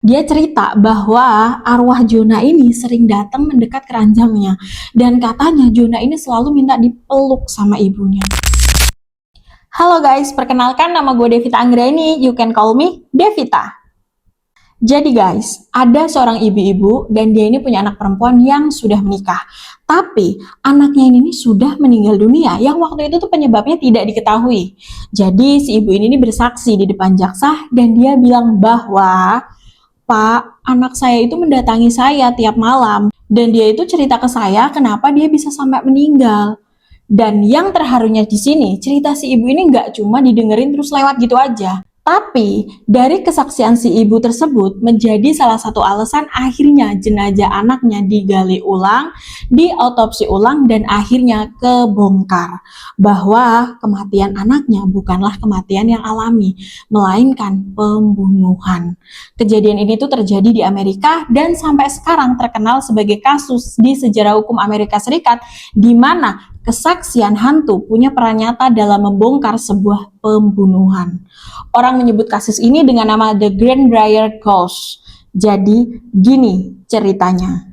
Dia cerita bahwa arwah Jona ini sering datang mendekat ke ranjangnya dan katanya Jona ini selalu minta dipeluk sama ibunya. Halo guys, perkenalkan nama gue Devita Anggraini, you can call me Devita. Jadi guys, ada seorang ibu-ibu dan dia ini punya anak perempuan yang sudah menikah. Tapi anaknya ini sudah meninggal dunia yang waktu itu tuh penyebabnya tidak diketahui. Jadi si ibu ini bersaksi di depan jaksa dan dia bilang bahwa Pak, anak saya itu mendatangi saya tiap malam dan dia itu cerita ke saya kenapa dia bisa sampai meninggal. Dan yang terharunya di sini, cerita si ibu ini nggak cuma didengerin terus lewat gitu aja. Tapi, dari kesaksian si ibu tersebut menjadi salah satu alasan akhirnya jenazah anaknya digali ulang, diotopsi ulang, dan akhirnya kebongkar. Bahwa kematian anaknya bukanlah kematian yang alami, melainkan pembunuhan. Kejadian ini tuh terjadi di Amerika dan sampai sekarang terkenal sebagai kasus di sejarah hukum Amerika Serikat di mana kesaksian hantu punya peran nyata dalam membongkar sebuah pembunuhan. Orang menyebut kasus ini dengan nama The Greenbrier Ghost. Jadi, gini ceritanya.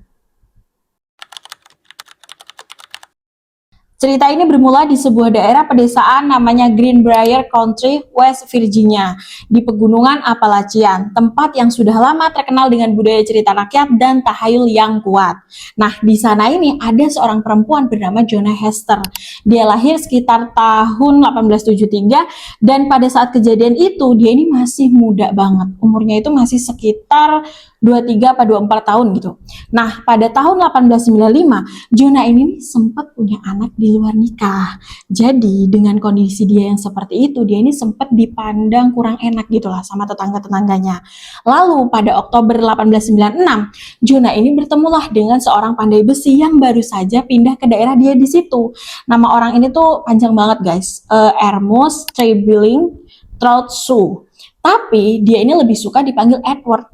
Cerita ini bermula di sebuah daerah pedesaan namanya Greenbrier Country, West Virginia, di pegunungan Appalachian, tempat yang sudah lama terkenal dengan budaya cerita rakyat dan tahayul yang kuat. Nah, di sana ini ada seorang perempuan bernama Jonah Hester. Dia lahir sekitar tahun 1873 dan pada saat kejadian itu dia ini masih muda banget. Umurnya itu masih sekitar 23 atau 24 tahun gitu. Nah, pada tahun 1895, Jonah ini sempat punya anak di luar nikah. Jadi, dengan kondisi dia yang seperti itu, dia ini sempat dipandang kurang enak gitu lah sama tetangga-tetangganya. Lalu, pada Oktober 1896, Jonah ini bertemulah dengan seorang pandai besi yang baru saja pindah ke daerah dia di situ. Nama orang ini tuh panjang banget guys. Ernest Traveling Troutsu. Tapi, dia ini lebih suka dipanggil Edward.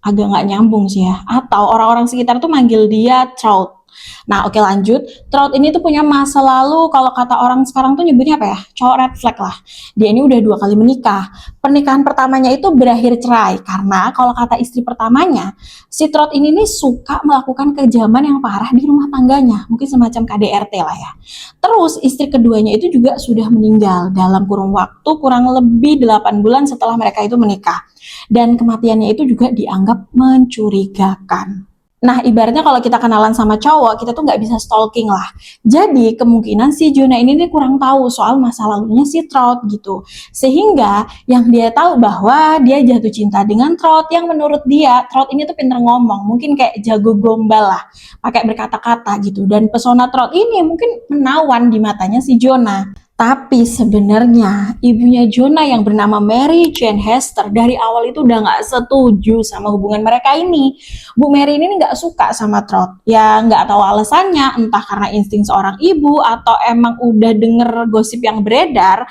Agak nggak nyambung sih ya. Atau orang-orang sekitar tuh manggil dia Trout. Nah, oke lanjut. Trout ini tuh punya masa lalu, kalau kata orang sekarang tuh nyebutnya apa ya? Cowok red flag lah. Dia ini udah 2 kali menikah. Pernikahan pertamanya itu berakhir cerai karena kalau kata istri pertamanya, si Trout ini nih suka melakukan kejaman yang parah di rumah tangganya, mungkin semacam KDRT lah ya. Terus istri keduanya itu juga sudah meninggal dalam kurun waktu kurang lebih 8 bulan setelah mereka itu menikah. Dan kematiannya itu juga dianggap mencurigakan. Nah, ibaratnya kalau kita kenalan sama cowok, kita tuh nggak bisa stalking lah. Jadi, kemungkinan si Jonah ini nih kurang tahu soal masa lalunya si Trout gitu. Sehingga, yang dia tahu bahwa dia jatuh cinta dengan Trout yang menurut dia, Trout ini tuh pinter ngomong. Mungkin kayak jago gombal lah, pakai berkata-kata gitu. Dan pesona Trout ini mungkin menawan di matanya si Jonah. Tapi sebenarnya ibunya Jonah yang bernama Mary Jane Hester dari awal itu udah nggak setuju sama hubungan mereka ini. Bu Mary ini nggak suka sama Trout. Ya nggak tahu alasannya, entah karena insting seorang ibu atau emang udah denger gosip yang beredar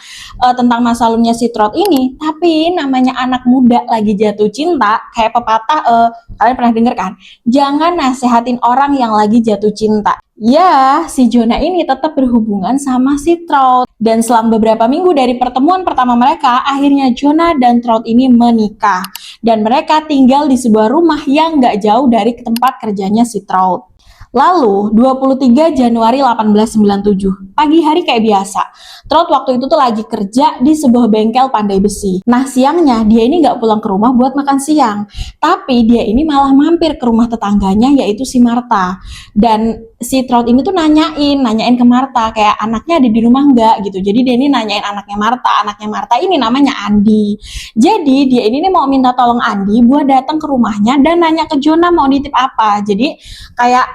tentang masa lalunya si Trout ini. Tapi namanya anak muda lagi jatuh cinta, kayak pepatah kalian pernah denger kan? Jangan nasehatin orang yang lagi jatuh cinta. Ya, si Jonah ini tetap berhubungan sama si Trout. Dan selang beberapa minggu dari pertemuan pertama mereka, akhirnya Jonah dan Trout ini menikah. Dan mereka tinggal di sebuah rumah yang gak jauh dari tempat kerjanya si Trout. Lalu, 23 Januari 1897, pagi hari kayak biasa. Trout waktu itu tuh lagi kerja di sebuah bengkel pandai besi. Nah, siangnya dia ini nggak pulang ke rumah buat makan siang. Tapi dia ini malah mampir ke rumah tetangganya yaitu si Martha. Dan si Trout ini tuh nanyain ke Martha kayak anaknya ada di rumah nggak gitu. Jadi dia ini nanyain anaknya Martha ini namanya Andi. Jadi dia ini nih mau minta tolong Andi buat datang ke rumahnya dan nanya ke Jonah mau nitip apa. Jadi kayak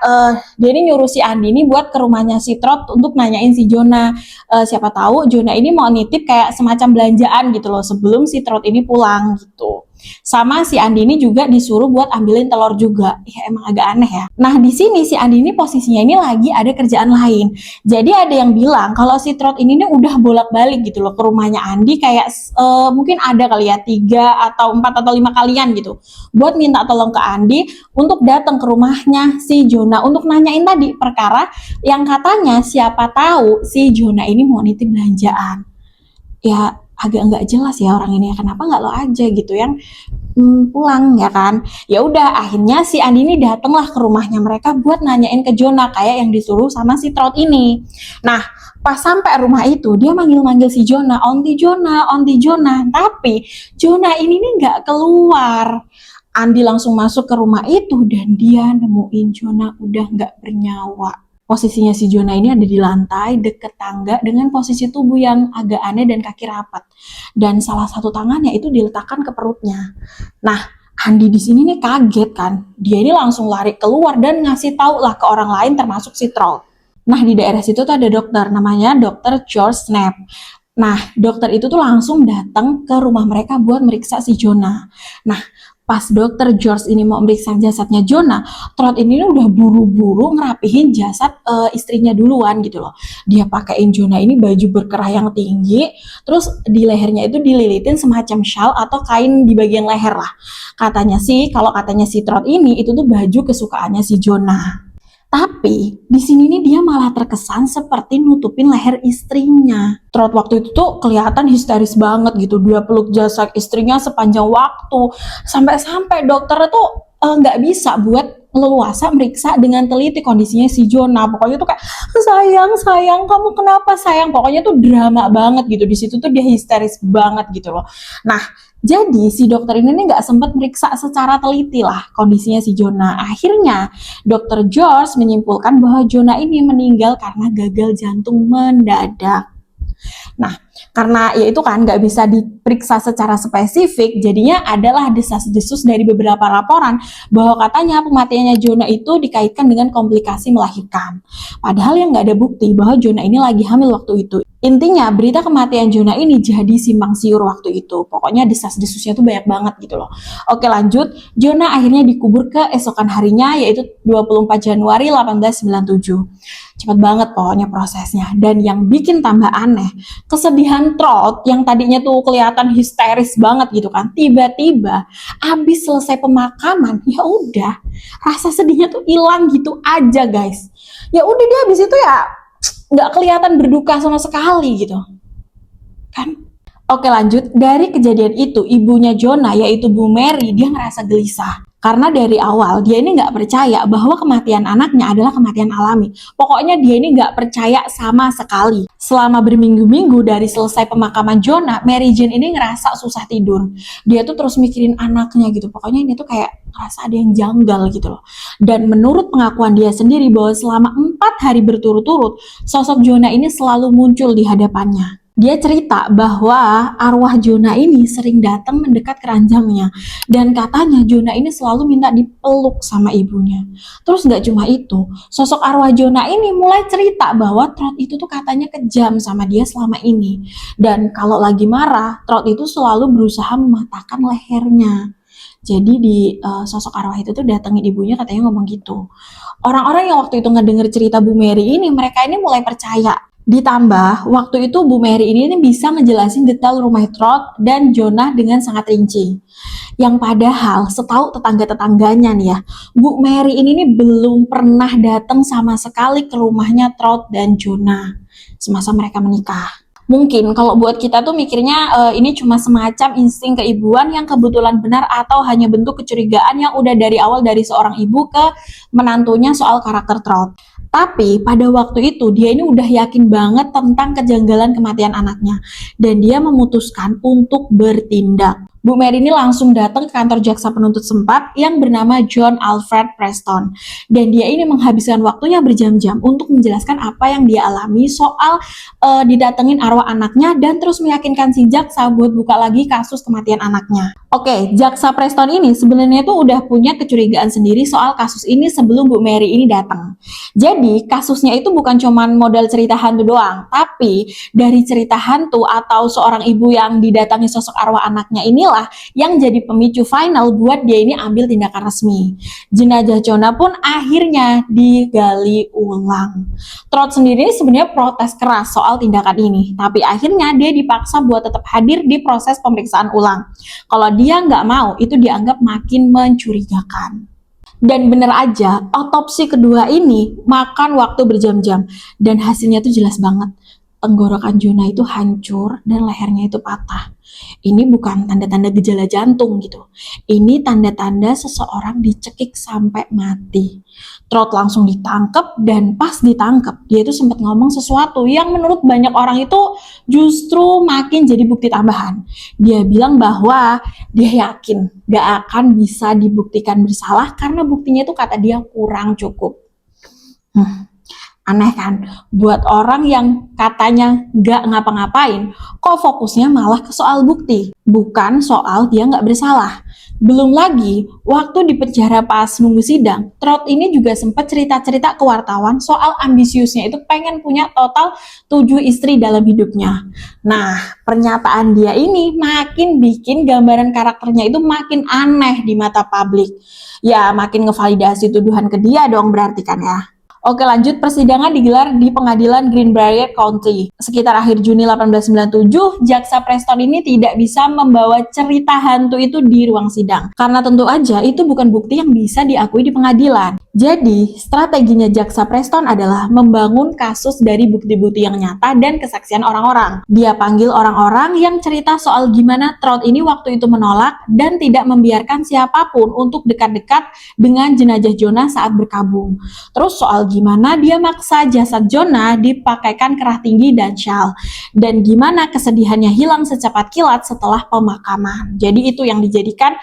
dia ini nyuruh si Andi ini buat ke rumahnya si Trout untuk nanyain si Jonah. Siapa tahu Jonah ini mau nitip kayak semacam belanjaan gitu loh sebelum si Trout ini pulang gitu. Sama si Andi ini juga disuruh buat ambilin telur juga. Ya emang agak aneh ya. Nah di sini si Andi ini posisinya ini lagi ada kerjaan lain. Jadi ada yang bilang kalau si Trout ini nih udah bolak-balik gitu loh ke rumahnya Andi kayak mungkin ada kali ya 3 atau 4 atau 5 kalian gitu. Buat minta tolong ke Andi untuk datang ke rumahnya si Jonah untuk nanyain tadi perkara yang katanya siapa tahu si Jonah ini mau nitip belanjaan. Ya agak nggak jelas ya orang ini, kenapa nggak lo aja gitu yang pulang ya kan. Ya udah, akhirnya si Andi ini datanglah ke rumahnya mereka buat nanyain ke Jonah kayak yang disuruh sama si Trout ini. Nah, pas sampai rumah itu dia manggil-manggil si Jonah, Onti Jonah, Onti Jonah, tapi Jonah ini nih nggak keluar. Andi langsung masuk ke rumah itu dan dia nemuin Jonah udah nggak bernyawa. Posisinya si Jonah ini ada di lantai deket tangga dengan posisi tubuh yang agak aneh dan kaki rapat. Dan salah satu tangannya itu diletakkan ke perutnya. Nah, Andi di sini nih kaget kan. Dia ini langsung lari keluar dan ngasih tahu lah ke orang lain termasuk si Troll. Nah, di daerah situ tuh ada dokter namanya Dokter George Snap. Nah, dokter itu tuh langsung datang ke rumah mereka buat meriksa si Jonah. Nah, pas dokter George ini mau meriksa jasadnya Jonah, Trot ini udah buru-buru ngerapihin jasad istrinya duluan gitu loh. Dia pakein Jonah ini baju berkerah yang tinggi, terus di lehernya itu dililitin semacam shawl atau kain di bagian leher lah. Katanya sih, kalau katanya si Trot ini itu tuh baju kesukaannya si Jonah. Tapi di sini nih dia malah terkesan seperti nutupin leher istrinya. Trot waktu itu tuh kelihatan histeris banget gitu. Dia peluk jasad istrinya sepanjang waktu. Sampai-sampai dokter tuh nggak bisa buat leluasa meriksa dengan teliti kondisinya si Jonah. Pokoknya tuh kayak sayang kamu kenapa sayang. Pokoknya tuh drama banget gitu. Di situ tuh dia histeris banget gitu loh. Nah, jadi si dokter ini nggak sempat meriksa secara teliti lah kondisinya si Jonah. Akhirnya dokter George menyimpulkan bahwa Jonah ini meninggal karena gagal jantung mendadak. Nah, karena ya itu kan nggak bisa diperiksa secara spesifik, jadinya adalah desas-desus dari beberapa laporan bahwa katanya kematiannya Jonah itu dikaitkan dengan komplikasi melahirkan. Padahal yang nggak ada bukti bahwa Jonah ini lagi hamil waktu itu. Intinya berita kematian Jonah ini jadi simpang siur waktu itu. Pokoknya desas-desusnya tuh banyak banget gitu loh. Oke lanjut, Jonah akhirnya dikubur keesokan harinya yaitu 24 Januari 1897. Cepat banget pokoknya prosesnya. Dan yang bikin tambah aneh, kesedihan Trot yang tadinya tuh kelihatan histeris banget gitu kan, tiba-tiba abis selesai pemakaman, ya udah rasa sedihnya tuh hilang gitu aja guys. Ya udah dia abis itu ya nggak kelihatan berduka sama sekali gitu kan. Oke lanjut, dari kejadian itu ibunya Jonah yaitu Bu Mary dia ngerasa gelisah. Karena dari awal dia ini nggak percaya bahwa kematian anaknya adalah kematian alami. Pokoknya dia ini nggak percaya sama sekali. Selama berminggu-minggu dari selesai pemakaman Jonah, Mary Jane ini ngerasa susah tidur. Dia tuh terus mikirin anaknya gitu. Pokoknya ini tuh kayak ngerasa ada yang janggal gitu loh. Dan menurut pengakuan dia sendiri bahwa selama 4 hari berturut-turut, sosok Jonah ini selalu muncul di hadapannya. Dia cerita bahwa arwah Jonah ini sering datang mendekat ke ranjangnya dan katanya Jonah ini selalu minta dipeluk sama ibunya. Terus nggak cuma itu, sosok arwah Jonah ini mulai cerita bahwa Trot itu tuh katanya kejam sama dia selama ini. Dan kalau lagi marah, Trot itu selalu berusaha mematahkan lehernya. Jadi di sosok arwah itu tuh datengin ibunya katanya ngomong gitu. Orang-orang yang waktu itu ngedenger cerita Bu Mary ini, mereka ini mulai percaya. Ditambah, waktu itu Bu Mary ini bisa ngejelasin detail rumah Trot dan Jonah dengan sangat rinci. Yang padahal setahu tetangga-tetangganya nih ya, Bu Mary ini nih belum pernah datang sama sekali ke rumahnya Trot dan Jonah semasa mereka menikah. Mungkin kalau buat kita tuh mikirnya ini cuma semacam insting keibuan yang kebetulan benar atau hanya bentuk kecurigaan yang udah dari awal dari seorang ibu ke menantunya soal karakter Trot. Tapi pada waktu itu dia ini udah yakin banget tentang kejanggalan kematian anaknya dan dia memutuskan untuk bertindak. Bu Mary ini langsung datang ke kantor jaksa penuntut sempat yang bernama John Alfred Preston. Dan dia ini menghabiskan waktunya berjam-jam untuk menjelaskan apa yang dia alami soal didatengin arwah anaknya dan terus meyakinkan si jaksa buat buka lagi kasus kematian anaknya. Oke, jaksa Preston ini sebenarnya tuh udah punya kecurigaan sendiri soal kasus ini sebelum Bu Mary ini datang. Jadi kasusnya itu bukan cuman modal cerita hantu doang, tapi dari cerita hantu atau seorang ibu yang didatangi sosok arwah anaknya inilah yang jadi pemicu final buat dia ini ambil tindakan resmi. Jenazah Jonah pun akhirnya digali ulang. Trot sendiri sebenarnya protes keras soal tindakan ini, tapi akhirnya dia dipaksa buat tetap hadir di proses pemeriksaan ulang. Kalau dia nggak mau, itu dianggap makin mencurigakan. Dan bener aja, otopsi kedua ini makan waktu berjam-jam dan hasilnya tuh jelas banget. tenggorokan Jonah itu hancur dan lehernya itu patah. Ini bukan tanda-tanda gejala jantung gitu. Ini tanda-tanda seseorang dicekik sampai mati. Trout langsung ditangkap dan pas ditangkap dia itu sempat ngomong sesuatu yang menurut banyak orang itu justru makin jadi bukti tambahan. Dia bilang bahwa dia yakin gak akan bisa dibuktikan bersalah karena buktinya itu kata dia kurang cukup. Aneh kan, buat orang yang katanya nggak ngapa-ngapain, kok fokusnya malah ke soal bukti, bukan soal dia nggak bersalah. Belum lagi, waktu di penjara pas nunggu sidang, Trout ini juga sempat cerita-cerita ke wartawan soal ambisiusnya itu pengen punya total 7 istri dalam hidupnya. Nah, pernyataan dia ini makin bikin gambaran karakternya itu makin aneh di mata publik. Ya, makin ngevalidasi tuduhan ke dia dong berarti kan ya. Oke lanjut, persidangan digelar di pengadilan Greenbrier County. Sekitar akhir Juni 1897, Jaksa Preston ini tidak bisa membawa cerita hantu itu di ruang sidang. Karena tentu aja itu bukan bukti yang bisa diakui di pengadilan. Jadi, strateginya Jaksa Preston adalah membangun kasus dari bukti-bukti yang nyata dan kesaksian orang-orang. Dia panggil orang-orang yang cerita soal gimana Trout ini waktu itu menolak dan tidak membiarkan siapapun untuk dekat-dekat dengan jenazah Jonah saat berkabung. Terus soal gimana dia maksa jasad Jonah dipakaikan kerah tinggi dan syal, dan gimana kesedihannya hilang secepat kilat setelah pemakaman. Jadi itu yang dijadikan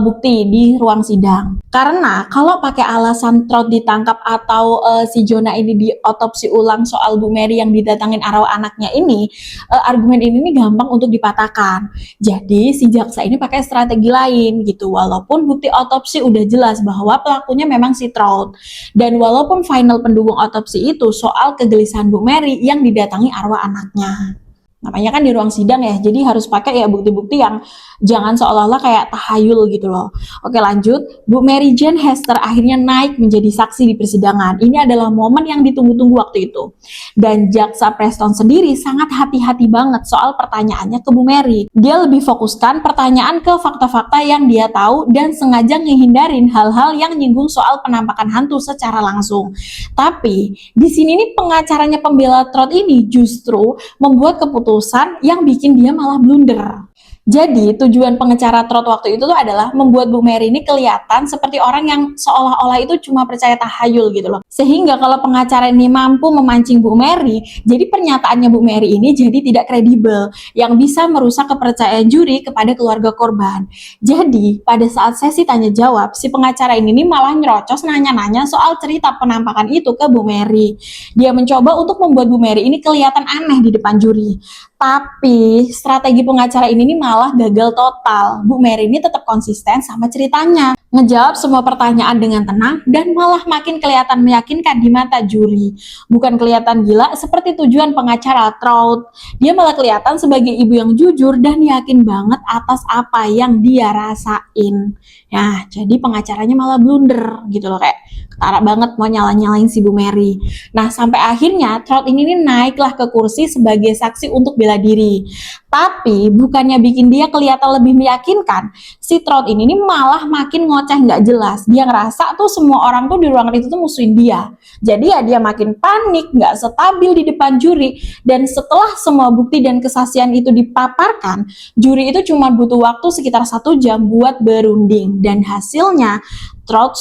bukti di ruang sidang. Karena kalau pakai alasan Trout ditangkap atau si Jonah ini diotopsi ulang soal Bu Mary yang didatangin arwah anaknya ini, argumen ini gampang untuk dipatahkan. Jadi si jaksa ini pakai strategi lain gitu, walaupun bukti otopsi udah jelas bahwa pelakunya memang si Trout. Dan walaupun final pendukung otopsi itu soal kegelisahan Bu Mary yang didatangi arwah anaknya. Namanya kan di ruang sidang ya, jadi harus pakai ya bukti-bukti yang jangan seolah-olah kayak tahayul gitu loh. Oke lanjut, Bu Mary Jane Hester akhirnya naik menjadi saksi di persidangan. Ini adalah momen yang ditunggu-tunggu waktu itu. Dan Jaksa Preston sendiri sangat hati-hati banget soal pertanyaannya ke Bu Mary. Dia lebih fokuskan pertanyaan ke fakta-fakta yang dia tahu dan sengaja ngehindarin hal-hal yang nyinggung soal penampakan hantu secara langsung. Tapi di sini nih pengacaranya pembela Trout ini justru membuat keputusan yang bikin dia malah blunder. Jadi tujuan pengacara Trout waktu itu tuh adalah membuat Bu Mary ini kelihatan seperti orang yang seolah-olah itu cuma percaya tahayul gitu loh. Sehingga kalau pengacara ini mampu memancing Bu Mary, jadi pernyataannya Bu Mary ini jadi tidak kredibel, yang bisa merusak kepercayaan juri kepada keluarga korban. Jadi pada saat sesi tanya jawab, si pengacara ini malah nyerocos nanya-nanya soal cerita penampakan itu ke Bu Mary. Dia mencoba untuk membuat Bu Mary ini kelihatan aneh di depan juri. Tapi strategi pengacara ini malah gagal total. Bu Mary ini tetap konsisten sama ceritanya, ngejawab semua pertanyaan dengan tenang dan malah makin kelihatan meyakinkan di mata juri. Bukan kelihatan gila seperti tujuan pengacara Trout. Dia malah kelihatan sebagai ibu yang jujur dan yakin banget atas apa yang dia rasain. Ya, jadi pengacaranya malah blunder gitu loh, kayak ketara banget mau nyalain si Bu Mary. Nah, sampai akhirnya Trout ini naiklah ke kursi sebagai saksi untuk bela diri. Tapi bukannya bikin dia kelihatan lebih meyakinkan, si Trout ini malah makin ngoceh nggak jelas. Dia ngerasa tuh semua orang tuh di ruangan itu tuh musuhin dia. Jadi ya dia makin panik, nggak stabil di depan juri. Dan setelah semua bukti dan kesaksian itu dipaparkan, juri itu cuma butuh waktu sekitar 1 jam buat berunding. Dan hasilnya Trout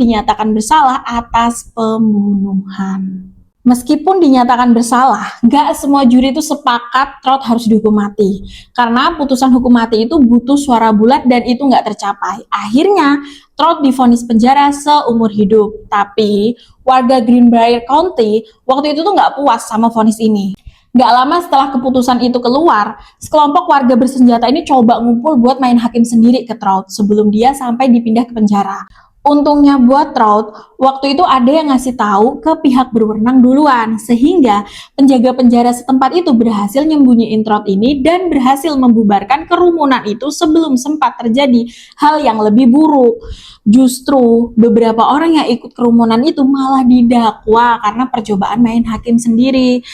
dinyatakan bersalah atas pembunuhan. Meskipun dinyatakan bersalah, nggak semua juri itu sepakat Trout harus dihukum mati. Karena putusan hukum mati itu butuh suara bulat dan itu nggak tercapai. Akhirnya, Trout divonis penjara seumur hidup. Tapi, warga Greenbrier County waktu itu tuh nggak puas sama vonis ini. Nggak lama setelah keputusan itu keluar, sekelompok warga bersenjata ini coba ngumpul buat main hakim sendiri ke Trout sebelum dia sampai dipindah ke penjara. Untungnya buat Trout, waktu itu ada yang ngasih tahu ke pihak berwenang duluan, sehingga penjaga penjara setempat itu berhasil nyembunyiin Trout ini dan berhasil membubarkan kerumunan itu sebelum sempat terjadi hal yang lebih buruk. Justru beberapa orang yang ikut kerumunan itu malah didakwa karena percobaan main hakim sendiri.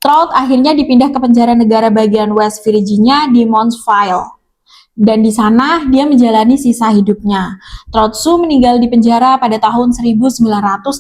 Trout akhirnya dipindah ke penjara negara bagian West Virginia di Moundsville. Dan di sana dia menjalani sisa hidupnya. Trotsu meninggal di penjara pada tahun 1900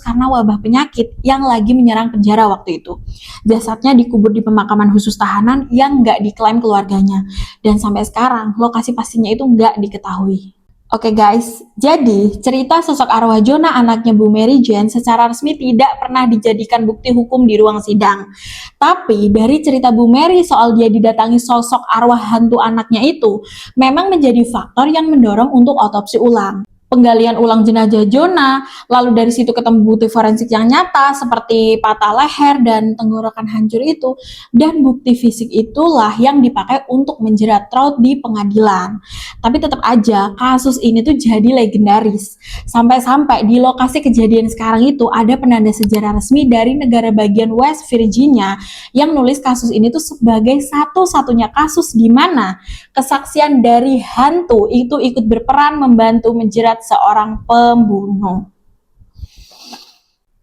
karena wabah penyakit yang lagi menyerang penjara waktu itu. Jasadnya dikubur di pemakaman khusus tahanan yang nggak diklaim keluarganya. Dan sampai sekarang lokasi pastinya itu nggak diketahui. Oke guys, jadi cerita sosok arwah Jonah anaknya Bu Mary Jane secara resmi tidak pernah dijadikan bukti hukum di ruang sidang. Tapi dari cerita Bu Mary soal dia didatangi sosok arwah hantu anaknya itu, memang menjadi faktor yang mendorong untuk otopsi ulang. Penggalian ulang jenazah Jonah, lalu dari situ ketemu bukti forensik yang nyata seperti patah leher dan tenggorokan hancur itu, dan bukti fisik itulah yang dipakai untuk menjerat Trout di pengadilan. Tapi tetap aja kasus ini tuh jadi legendaris. Sampai-sampai di lokasi kejadian sekarang itu ada penanda sejarah resmi dari negara bagian West Virginia yang nulis kasus ini tuh sebagai satu-satunya kasus di mana kesaksian dari hantu itu ikut berperan membantu menjerat seorang pembunuh.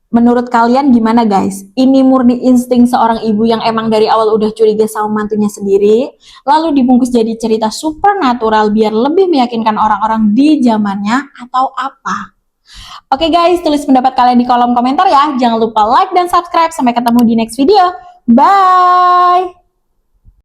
Menurut kalian gimana guys? Ini murni insting seorang ibu yang emang dari awal udah curiga sama mantunya sendiri, lalu dibungkus jadi cerita supernatural biar lebih meyakinkan orang-orang di zamannya, atau apa? Oke guys, tulis pendapat kalian di kolom komentar ya. Jangan lupa like dan subscribe. Sampai ketemu di next video. Bye!